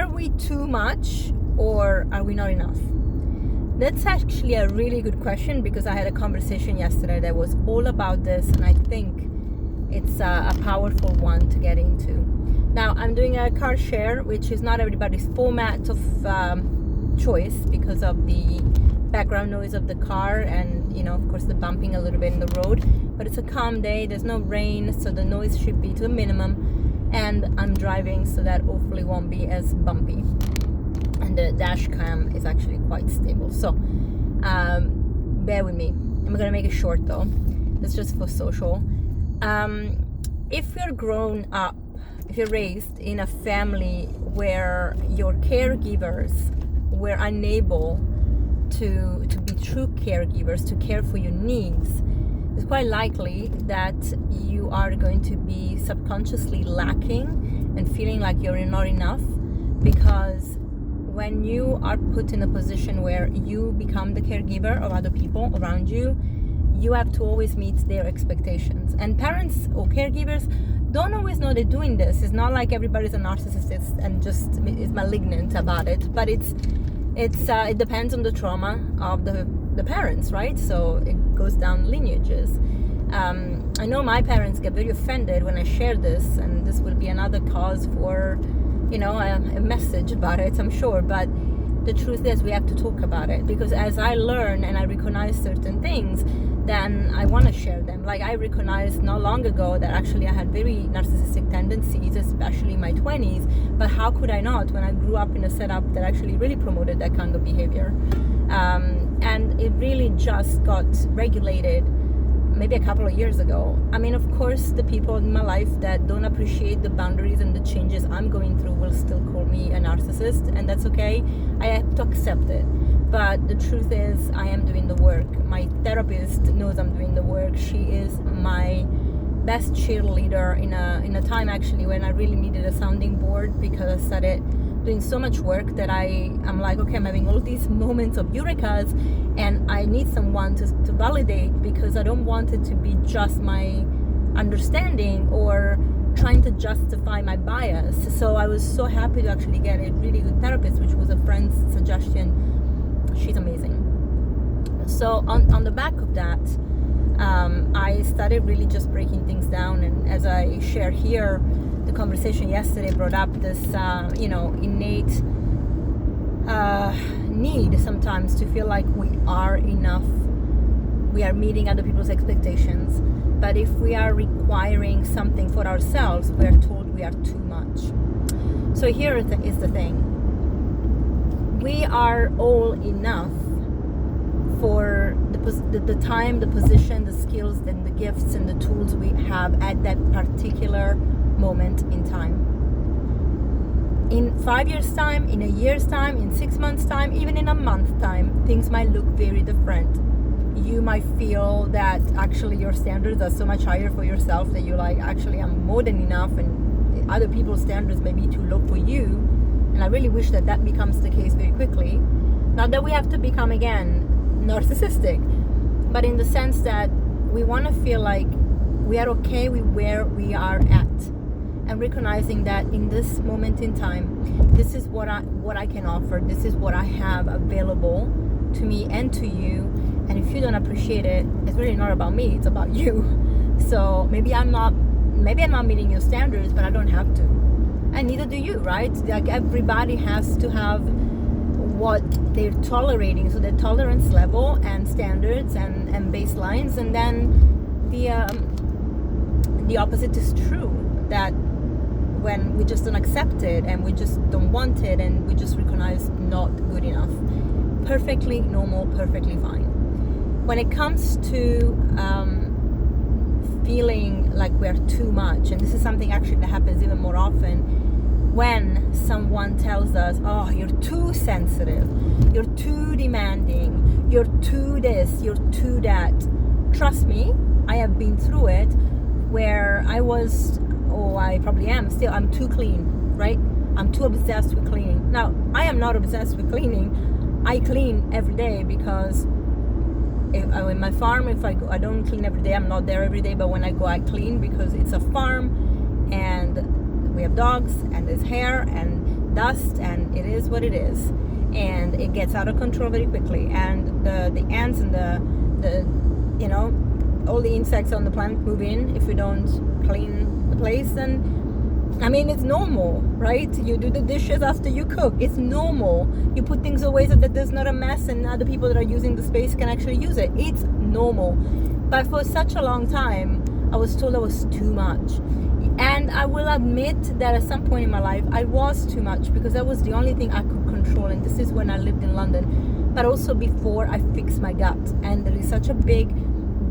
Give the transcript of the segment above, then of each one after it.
Are we too much or are we not enough? That's actually a really good question, because I had a conversation yesterday that was all about this, and I think it's a powerful one to get into. Now, I'm doing a car share, which is not everybody's format of choice because of the background noise of the car and, of course, the bumping a little bit in the road. But it's a calm day, there's no rain, so the noise should be to a minimum, and I'm driving, so that hopefully won't be as bumpy. And the dash cam is actually quite stable, so bear with me. I'm gonna make it short though. It's just for social. If you're grown up, if you're raised in a family where your caregivers were unable to be true caregivers, to care for your needs, it's quite likely that you are going to be subconsciously lacking and feeling like you're not enough, because when you are put in a position where you become the caregiver of other people around you, you have to always meet their expectations. And parents or caregivers don't always know they're doing this. It's not like everybody's a narcissist and just is malignant about it, but it depends on the trauma of the parents, right? So it goes down lineages. I know my parents get very offended when I share this, and this will be another cause for a message about it, I'm sure. But the truth is, we have to talk about it, because as I learn and I recognize certain things, then I want to share them. Like, I recognized not long ago that actually I had very narcissistic tendencies, especially in my 20s, but how could I not when I grew up in a setup that actually really promoted that kind of behavior? And it really just got regulated maybe a couple of years ago. I mean, of course, the people in my life that don't appreciate the boundaries and the changes I'm going through will still call me a narcissist, and that's okay. I have to accept it. But the truth is, I am doing the work. My therapist knows I'm doing the work. She is my best cheerleader in a time actually when I really needed a sounding board, because I started doing so much work that I'm like, okay, I'm having all these moments of eurekas, and I need someone to validate, because I don't want it to be just my understanding or trying to justify my bias. So I was so happy to actually get a really good therapist, which was a friend's suggestion. She's amazing. So on the back of that, I started really just breaking things down, and as I share here, the conversation yesterday brought up this innate need sometimes to feel like we are enough, we are meeting other people's expectations, but if we are requiring something for ourselves, we are told we are too much. So here is the thing: we are all enough for the time, the position, the skills, and the gifts and the tools we have at that particular moment in time. In 5 years' time, in a year's time, in 6 months' time, even in a month's time, things might look very different. You might feel that actually your standards are so much higher for yourself that you're like, actually I'm more than enough, and other people's standards may be too low for you. And I really wish that becomes the case very quickly. Not that we have to become, again, narcissistic, but in the sense that we want to feel like we are okay with where we are at, and recognizing that in this moment in time, this is what I can offer, this is what I have available to me and to you. And if you don't appreciate it, it's really not about me, it's about you. So maybe I'm not meeting your standards, but I don't have to, and neither do you, right? Like, everybody has to have what they're tolerating, so their tolerance level and standards and baselines, and then the opposite is true, that when we just don't accept it and we just don't want it and we just recognize not good enough, perfectly normal, perfectly fine. When it comes to feeling like we're too much, and this is something actually that happens even more often, when someone tells us, oh, you're too sensitive, you're too demanding, you're too this, you're too that. Trust me, I have been through it, where I probably am still, I'm too clean, right? I'm too obsessed with cleaning. Now, I am not obsessed with cleaning. I clean every day, because in my farm, if I don't clean every day, I'm not there every day, but when I go, I clean, because it's a farm, and we have dogs, and there's hair, and dust, and it is what it is, and it gets out of control very quickly, and the ants and the you know, all the insects on the planet move in if you don't clean the place. And I mean, it's normal, right? You do the dishes after you cook. It's normal. You put things away so that there's not a mess and other people that are using the space can actually use it. It's normal. But for such a long time, I was told I was too much. And I will admit that at some point in my life, I was too much, because that was the only thing I could control. And this is when I lived in London, but also before I fixed my gut. And there is such a big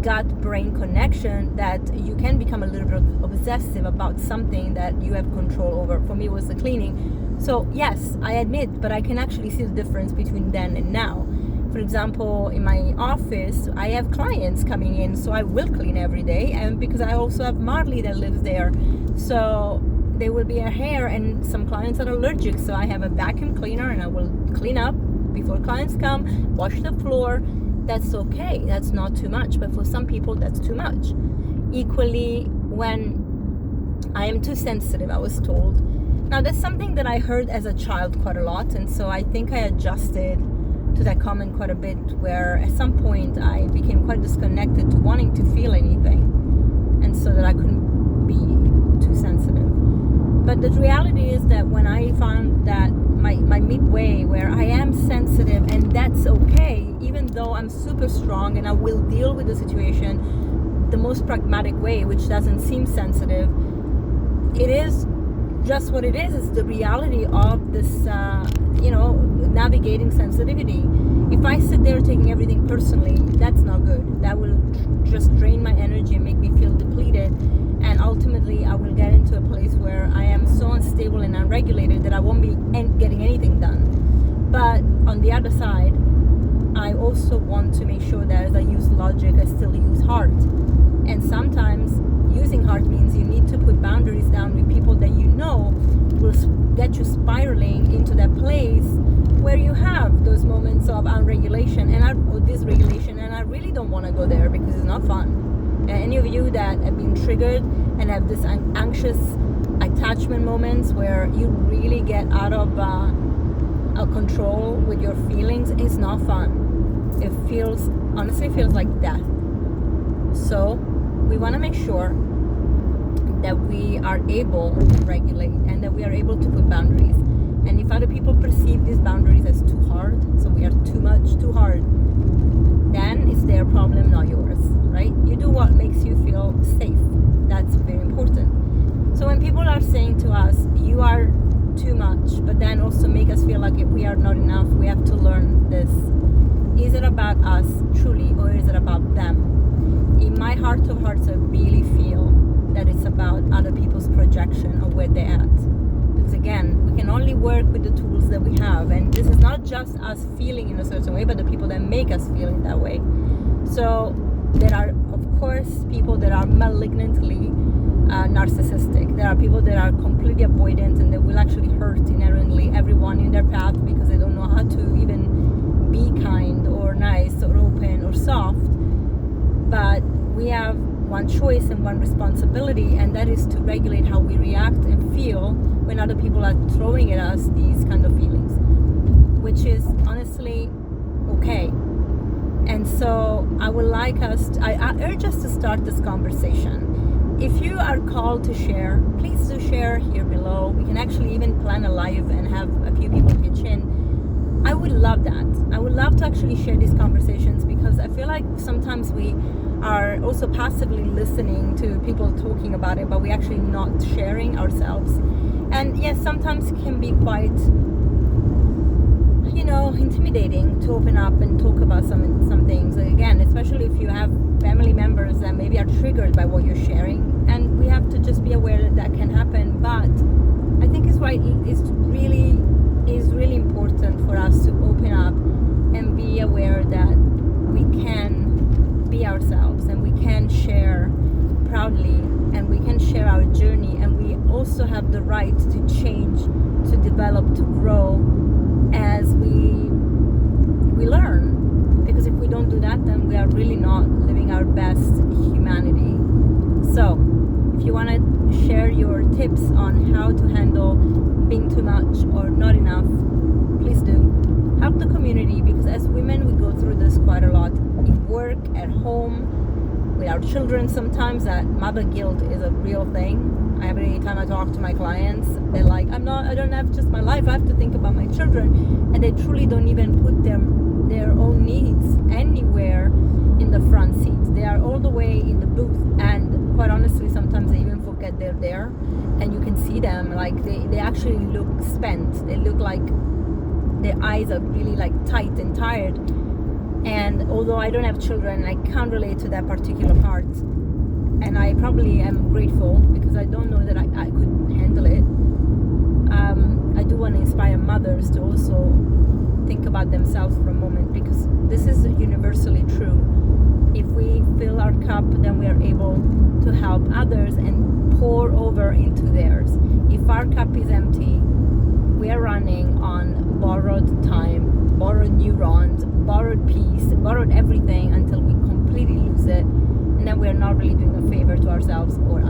gut-brain connection that you can become a little bit obsessive about something that you have control over. For me, it was the cleaning. So yes, I admit, but I can actually see the difference between then and now. For example, in my office, I have clients coming in, so I will clean every day. And because I also have Marley that lives there, so there will be a hair, and some clients are allergic, so I have a vacuum cleaner and I will clean up before clients come, wash the floor. That's okay, that's not too much, but for some people that's too much. Equally, when I am too sensitive, I was told. Now that's something that I heard as a child quite a lot, and so I think I adjusted to that comment quite a bit, where at some point I became quite disconnected to wanting to feel anything, and so that I couldn't be too sensitive. But the reality is that when I found that my midway, where I am sensitive, and that's okay, even though I'm super strong and I will deal with the situation the most pragmatic way, which doesn't seem sensitive, it is just what it is. It's the reality of this, navigating sensitivity. If I sit there taking everything personally, that's not good. That will just drain my energy and make me feel depleted. And ultimately, I will get into a place where I am so unstable and unregulated that I won't be getting anything done. But on the other side, I also want to make sure that as I use logic, I still use heart. And sometimes using heart means you need to put boundaries down with people that you know will get you spiraling into that place where you have those moments of unregulation or dysregulation. And I really don't want to go there because it's not fun. Any of you that have been triggered and have this anxious attachment moments where you really get out of control with your feelings, it's not fun. It honestly feels like death. So we want to make sure that we are able to regulate and that we are able to put boundaries. And if other people perceive these boundaries as too hard, so we are too much, too hard, then it's their problem, not yours, right? You do what makes you feel safe. That's very important. So when people are saying to us, you are too much, but then also make us feel like if we are not enough, we have to learn this. Is it about us truly, or is it about them? In my heart of hearts, I really feel that it's about other people's projection of where they're at. Because again, we can only work with the tools that we have, and this is not just us feeling in a certain way, but the people that make us feel in that way. So there are, of course, people that are malignantly narcissistic. There are people that are completely avoidant and they will actually hurt inherently everyone in their path because they don't know how to even be kind or nice or open or soft. But we have one choice and one responsibility, and that is to regulate how we react and feel when other people are throwing at us these kind of feelings, which is honestly okay. And so I would like I urge us to start this conversation. If you are called to share, please do share here below. We can actually even plan a live and have a few people pitch in. I would love that. I would love to actually share these conversations, because I feel like sometimes we are also passively listening to people talking about it, but we're actually not sharing ourselves. And yes, sometimes it can be quite, intimidating to open up and talk about some things. Again, especially if you have family members that maybe are triggered by what you're sharing, and we have to just be aware that that can happen. But I think it's really important for us to open up and be aware that we can be ourselves and we can share proudly and we can share our journey, and we also have the right to change, to develop, to grow as we learn. Because if we don't do that, then we are really not living our best humanity. So if you want to share your tips on how to handle being too much or not enough, please do. Help the community, because as women we go through this quite a lot in work, at home, with our children. Sometimes that mother guilt is a real thing. Every time I talk to my clients, they're like, I don't have just my life, I have to think about my children. And they truly don't even put their own needs anywhere in the front seat. They are all the way in the booth, and quite honestly sometimes they even forget they're there, and you can see them, like they actually look spent. They look like their eyes are really like tight and tired. And although I don't have children, I can't relate to that particular part, and I probably am grateful, because I don't know that I could handle it. I do want to inspire mothers to also think about themselves for a moment, because this is universally true. If we fill our cup, then we are able to help others and pour over into theirs. If our cup is empty, we are running on borrowed time, borrowed neurons, borrowed peace, borrowed everything, until we completely lose it, and then we are not really doing a favor to ourselves or